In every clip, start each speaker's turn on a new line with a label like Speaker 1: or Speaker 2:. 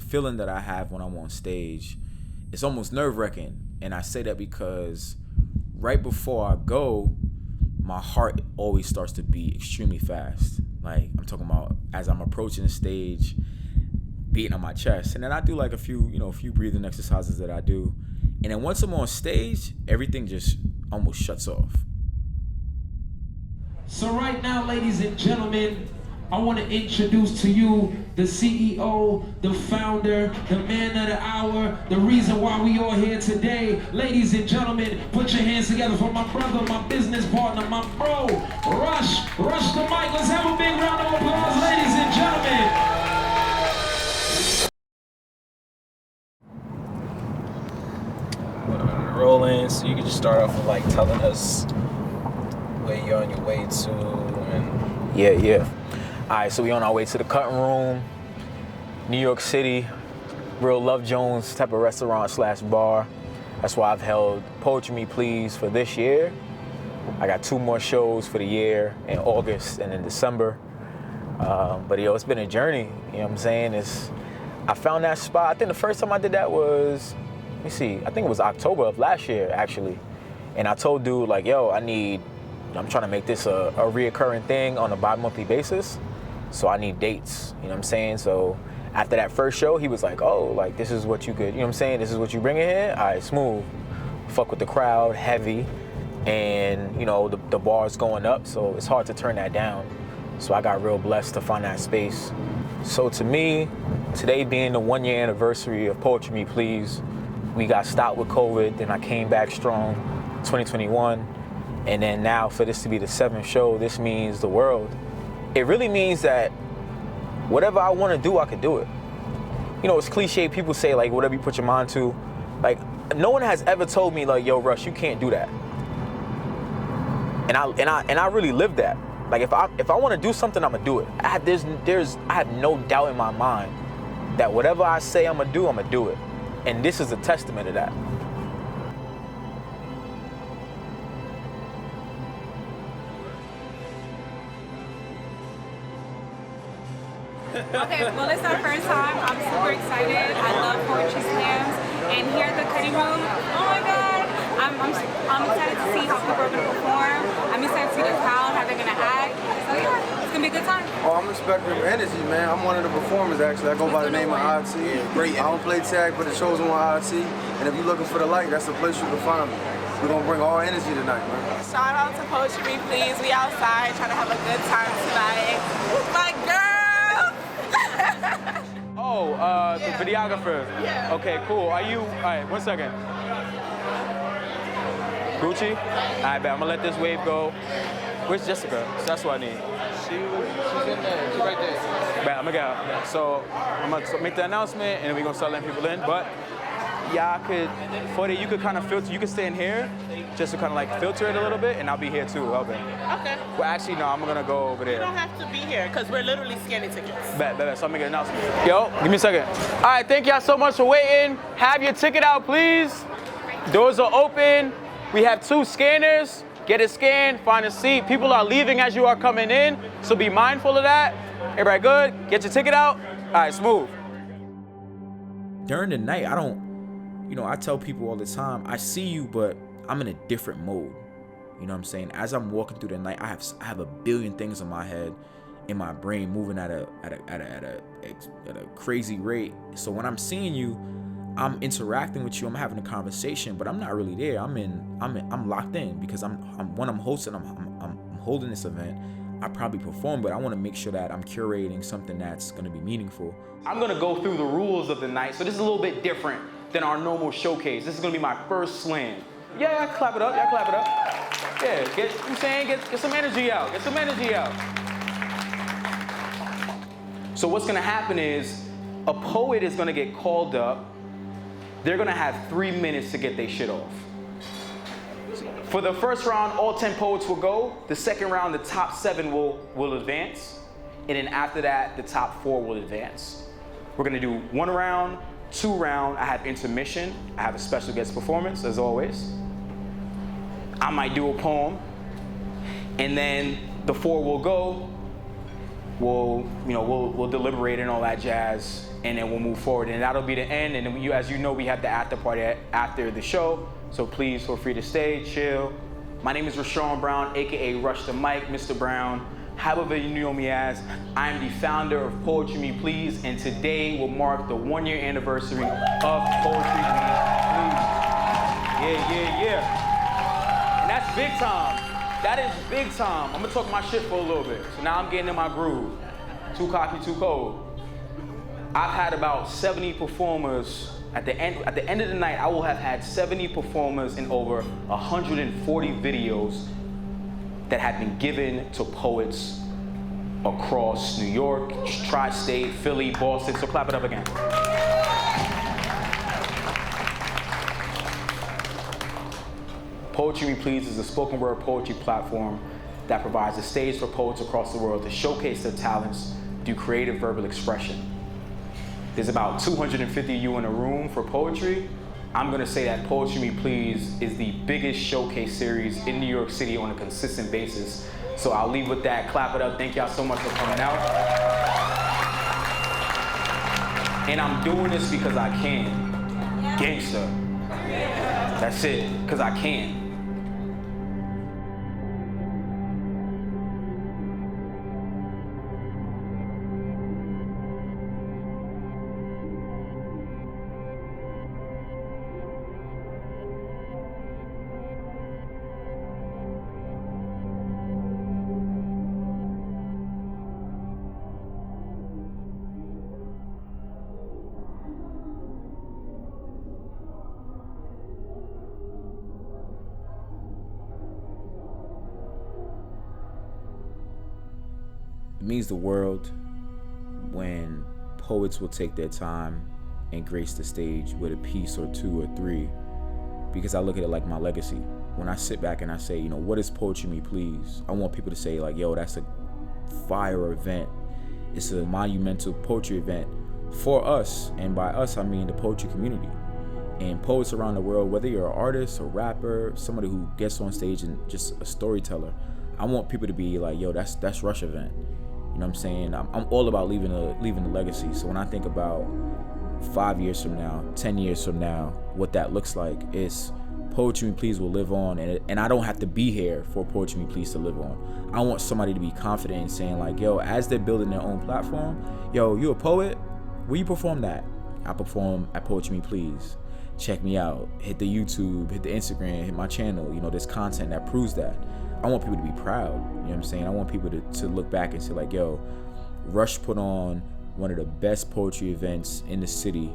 Speaker 1: feeling that I have when I'm on stage, it's almost nerve-wracking. And I say that because right before I go, my heart always starts to beat extremely fast. Like, I'm talking about as I'm approaching the stage, beating on my chest. And then I do like a few breathing exercises that I do. And then once I'm on stage, everything just almost shuts off.
Speaker 2: So right now, ladies and gentlemen, I want to introduce to you the CEO, the founder, the man of the hour, the reason why we are here today. Ladies and gentlemen, put your hands together for my brother, my business partner, my bro, Rush. Rush the mic. Let's have a big round of applause, ladies and gentlemen.
Speaker 3: Rolling, so you can just start off with like telling us where you're on your way to. And
Speaker 1: Yeah. All right, so we on our way to the Cutting Room, New York City, real Love Jones type of restaurant/bar. That's why I've held Poetry Me Please for this year. I got 2 more shows for the year in August and in December. But it's been a journey, you know what I'm saying? I found that spot. I think the first time I did that was, let me see, I think it was October of last year, actually. And I told dude, like, yo, I'm trying to make this a reoccurring thing on a bi-monthly basis. So I need dates, you know what I'm saying? So after that first show, he was like, oh, like, this is what you could, you know what I'm saying? This is what you bring in here? All right, smooth. Fuck with the crowd, heavy. And, the bar's going up, so it's hard to turn that down. So I got real blessed to find that space. So to me, today being the 1-year anniversary of Poetry Me Please, we got stopped with COVID, then I came back strong 2021. And then now for this to be the 7th show, this means the world. It really means that whatever I want to do, I could do it. It's cliche, people say like whatever you put your mind to. Like, no one has ever told me like, yo, Rush, you can't do that. And I really live that. Like if I want to do something, I'm gonna do it. I have no doubt in my mind that whatever I say I'm gonna do it. And this is a testament to that.
Speaker 4: Okay, well, it's our first time. I'm super excited. I love poetry slams. And here at the Cutting Room, oh my God, I'm excited to see how people are going to perform. I'm excited to see the crowd, how they're going to act. So yeah, it's going to be a good time.
Speaker 5: Oh, I'm expecting energy, man. I'm one of the performers, actually. I go by the name of IT. I don't play tag, but the show's on IT. And if you're looking for the light, that's the place you can find me. We're going to bring all energy tonight, man.
Speaker 6: Shout out to Poetry Me Please. We outside trying to have a good time tonight. My girl!
Speaker 7: The videographer.
Speaker 6: Yeah.
Speaker 7: Okay, cool. All right, 1 second. Gucci? All right, bet. I'm gonna let this wave go. Where's Jessica? That's what I need.
Speaker 3: she's in there. She's right there.
Speaker 7: Bet, I'm gonna go. So I'm gonna make the announcement and then we're gonna start letting people in. But you could kind of filter, you could stay in here just to kind of like filter it a little bit, and I'll be here too helping.
Speaker 6: Okay.
Speaker 7: Well, actually, no, I'm gonna go over there.
Speaker 6: You don't have to be here because we're literally scanning tickets.
Speaker 7: Bet. So I'm making an announcement. Yo, give me a second. All right, thank y'all so much for waiting. Have your ticket out, please. Doors are open. We have 2 scanners. Get it scanned, find a seat. People are leaving as you are coming in, so be mindful of that. Everybody good? Get your ticket out. All right, smooth.
Speaker 1: During the night, I tell people all the time, I see you, but I'm in a different mode. You know what I'm saying? As I'm walking through the night, I have a billion things in my head, in my brain, moving at a crazy rate. So when I'm seeing you, I'm interacting with you, I'm having a conversation, but I'm not really there. I'm locked in because when I'm hosting, I'm holding this event. I probably perform, but I want to make sure that I'm curating something that's going to be meaningful.
Speaker 7: I'm gonna go through the rules of the night, so this is a little bit different than our normal showcase. This is gonna be my first slam. Yeah, clap it up. Yeah, get some energy out. So what's gonna happen is a poet is gonna get called up. They're gonna have 3 minutes to get their shit off. For the first round, all 10 poets will go. The second round, the top 7 will advance. And then after that, the top 4 will advance. We're gonna do 1 round, 2 round. I have intermission. I have a special guest performance, as always. I might do a poem. And then the 4 will go. We'll deliberate and all that jazz. and then we'll move forward. And that'll be the end. And then as you know, we have the after party after the show. So please feel free to stay, chill. My name is Reassurance Brown, AKA Rush the Mic, Mr. Brown. However you know me as, I am the founder of Poetry Me Please, and today will mark the 1-year anniversary of Poetry Me Please. Yeah. And that's big time. That is big time. I'm gonna talk my shit for a little bit. So now I'm getting in my groove. Too cocky, too cold. I've had about 70 performers. At the end of the night, I will have had 70 performers in over 140 videos that have been given to poets across New York, tri-state, Philly, Boston. So clap it up again. Poetry Me Please is a spoken word poetry platform that provides a stage for poets across the world to showcase their talents through creative verbal expression. There's about 250 of you in a room for poetry. I'm gonna say that Poetry Me Please is the biggest showcase series in New York City on a consistent basis. So I'll leave with that, clap it up. Thank y'all so much for coming out. And I'm doing this because I can. Gangster. That's it, because I can.
Speaker 1: It means the world when poets will take their time and grace the stage with a piece or two or three, because I look at it like my legacy. When I sit back and I say, what is Poetry Me Please? I want people to say like, yo, that's a fire event. It's a monumental poetry event for us. And by us, I mean the poetry community. And poets around the world, whether you're an artist, a rapper, somebody who gets on stage and just a storyteller, I want people to be like, yo, that's Rush event. You know what I'm saying? I'm all about leaving a legacy. So when I think about 5 years from now, 10 years from now, what that looks like, is Poetry Me Please will live on, and I don't have to be here for Poetry Me Please to live on. I want somebody to be confident in saying like, yo, as they're building their own platform, yo, you a poet? Where you perform that? I perform at Poetry Me Please. Check me out. Hit the YouTube, hit the Instagram, hit my channel. There's content that proves that. I want people to be proud, you know what I'm saying? I want people to look back and say like, yo, Rush put on one of the best poetry events in the city,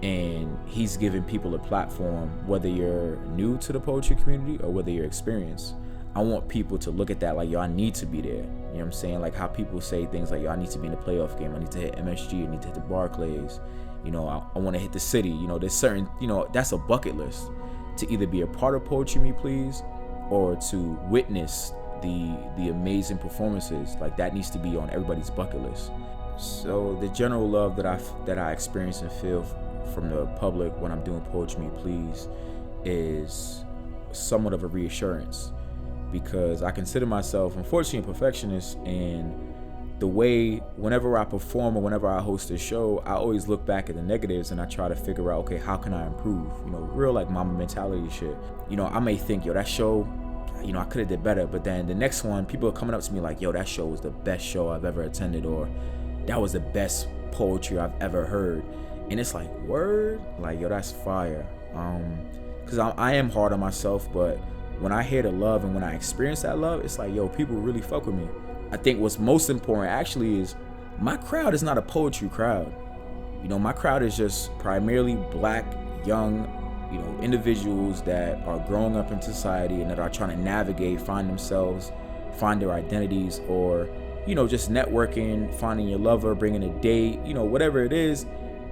Speaker 1: and he's giving people a platform, whether you're new to the poetry community or whether you're experienced. I want people to look at that like, yo, I need to be there. You know what I'm saying? Like how people say things like, yo, I need to be in the playoff game. I need to hit MSG. I need to hit the Barclays. I want to hit the city. There's certain, that's a bucket list to either be a part of Poetry Me Please or to witness the amazing performances. Like that needs to be on everybody's bucket list. So the general love that I experience and feel from the public when I'm doing Poetry Me Please is somewhat of a reassurance, because I consider myself unfortunately a perfectionist, and the way whenever I perform or whenever I host a show, I always look back at the negatives and I try to figure out, okay, how can I improve? Real like mama mentality shit. I may think, yo, that show, I could have did better, but then the next one, people are coming up to me like, yo, that show was the best show I've ever attended, or that was the best poetry I've ever heard. And it's like, word? Like, yo, that's fire. Because I am hard on myself, but when I hear the love and when I experience that love, it's like, yo, people really fuck with me. I think what's most important actually is my crowd is not a poetry crowd. My crowd is just primarily black, young, individuals that are growing up in society and that are trying to navigate, find themselves, find their identities, or, just networking, finding your lover, bringing a date, whatever it is.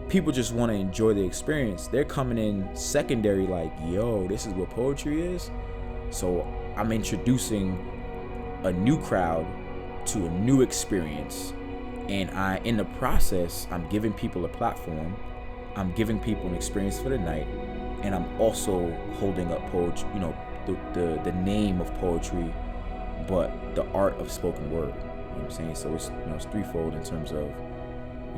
Speaker 1: People just want to enjoy the experience. They're coming in secondary like, yo, this is what poetry is. So I'm introducing a new crowd to a new experience. And in the process, I'm giving people a platform. I'm giving people an experience for the night. And I'm also holding up poetry, the name of poetry, but the art of spoken word. You know what I'm saying? So it's threefold in terms of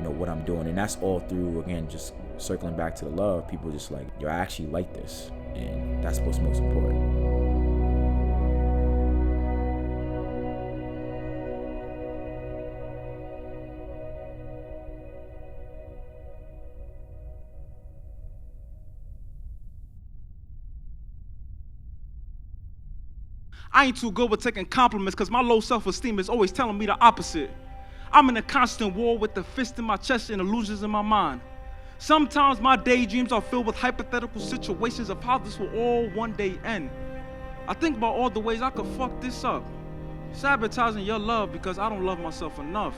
Speaker 1: what I'm doing. And that's all through, again, just circling back to the love. People just like, yo, I actually like this. And that's what's most important.
Speaker 8: I ain't too good with taking compliments because my low self-esteem is always telling me the opposite. I'm in a constant war with the fist in my chest and illusions in my mind. Sometimes my daydreams are filled with hypothetical situations of how this will all one day end. I think about all the ways I could fuck this up, sabotaging your love because I don't love myself enough.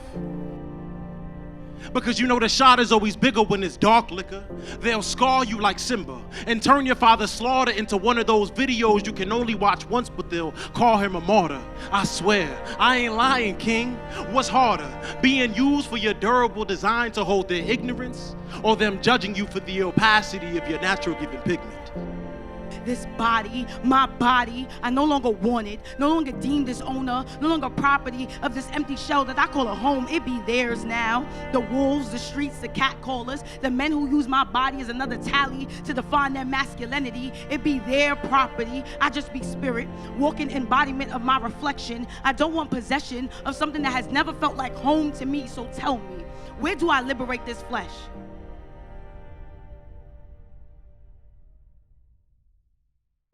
Speaker 9: Because the shot is always bigger when it's dark liquor. They'll scar you like Simba and turn your father's slaughter into one of those videos you can only watch once, but they'll call him a martyr. I swear, I ain't lying, king. What's harder, being used for your durable design to hold their ignorance, or them judging you for the opacity of your natural given pigment?
Speaker 10: This body, my body, I no longer want it, no longer deemed as owner, no longer property of this empty shell that I call a home. It be theirs now. The wolves, the streets, the catcallers, the men who use my body as another tally to define their masculinity. It be their property. I just be spirit, walking embodiment of my reflection. I don't want possession of something that has never felt like home to me. So tell me, where do I liberate this flesh?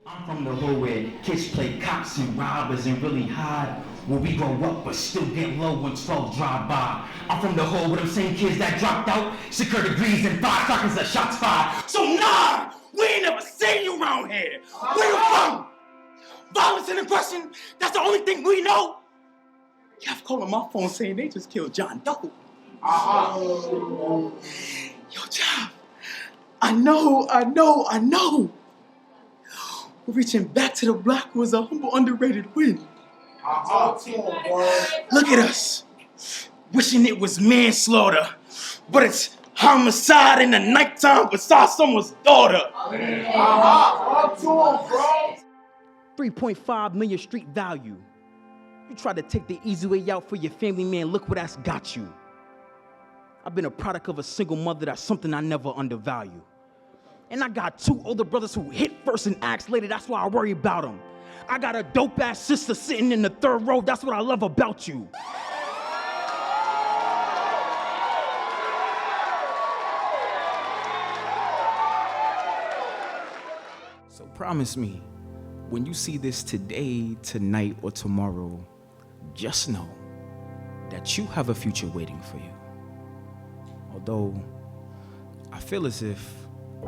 Speaker 11: I'm from the hood where kids play cops and robbers and really hide, where we grow up but still get low when 12 drive by. I'm from the hood with them same kids that dropped out, secure degrees and 5 seconds of shots fired. So nah, we ain't never seen you around here. Where you from? Violence and aggression, that's the only thing we know. Kev calling my phone saying they just killed John Doe. Yo, Jeff, I know. We're reaching back to the block was a humble, underrated win. Look at us, wishing it was manslaughter, but it's homicide in the nighttime beside someone's daughter.
Speaker 12: 3.5 million street value. You tried to take the easy way out for your family, man. Look where that's got you. I've been a product of a single mother. That's something I never undervalue. And I got 2 older brothers who hit first and axe later. That's why I worry about them. I got a dope-ass sister sitting in the 3rd row. That's what I love about you.
Speaker 13: So promise me, when you see this today, tonight, or tomorrow, just know that you have a future waiting for you. Although, I feel as if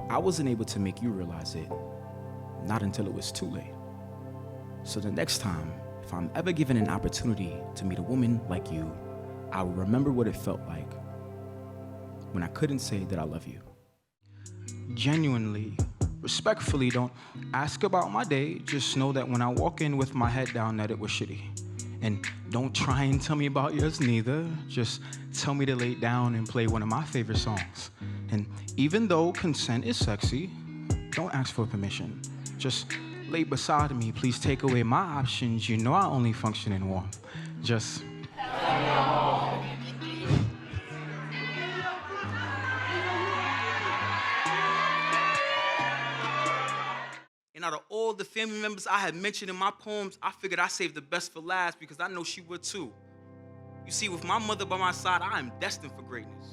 Speaker 13: I wasn't able to make you realize it, not until it was too late. So the next time, if I'm ever given an opportunity to meet a woman like you, I will remember what it felt like when I couldn't say that I love you.
Speaker 8: Genuinely, respectfully, don't ask about my day. Just know that when I walk in with my head down, that it was shitty. And don't try and tell me about yours neither. Just tell me to lay down and play one of my favorite songs. And even though consent is sexy, don't ask for permission. Just lay beside me. Please take away my options. You know I only function in warmth. Just...
Speaker 12: And out of all the family members I had mentioned in my poems, I figured I saved the best for last because I know she would too. You see, with my mother by my side, I am destined for greatness.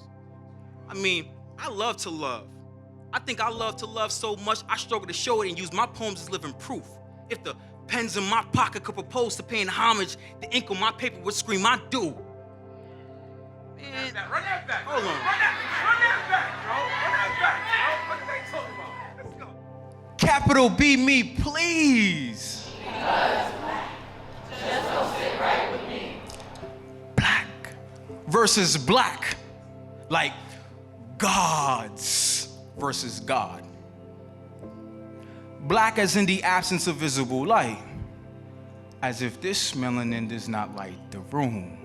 Speaker 12: I mean, I love to love. I think I love to love so much, I struggle to show it and use my poems as living proof. If the pens in my pocket could propose to paying homage, the ink on my paper would scream, I do. Man, run that back. Hold on. Run that back, bro. Run that back, bro. What are they talking about? Let's go. Capital B me, please.
Speaker 14: Because black just don't sit right with me.
Speaker 12: Black versus black. Like gods versus God. Black as in the absence of visible light. As if this melanin does not light the room.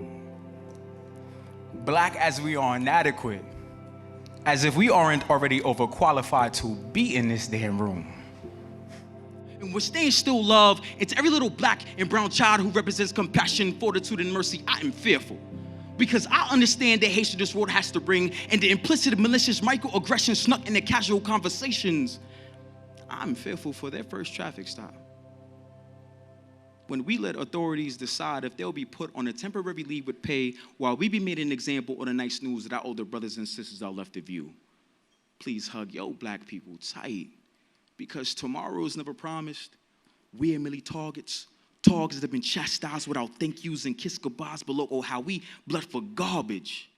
Speaker 12: Black as we are inadequate. As if we aren't already overqualified to be in this damn room.
Speaker 8: And we're staying still love, and to every little black and brown child who represents compassion, fortitude, and mercy, I am fearful.
Speaker 11: Because I understand the hatred this world has to bring and the implicit malicious microaggressions snuck in their casual conversations. I'm fearful for their first traffic stop. When we let authorities decide if they'll be put on a temporary leave with pay while we be made an example on the nice news that our older brothers and sisters are left of you. Please hug your black people tight, because tomorrow is never promised. We are merely targets that have been chastised without thank yous and kiss goodbyes below, or how we bled for garbage.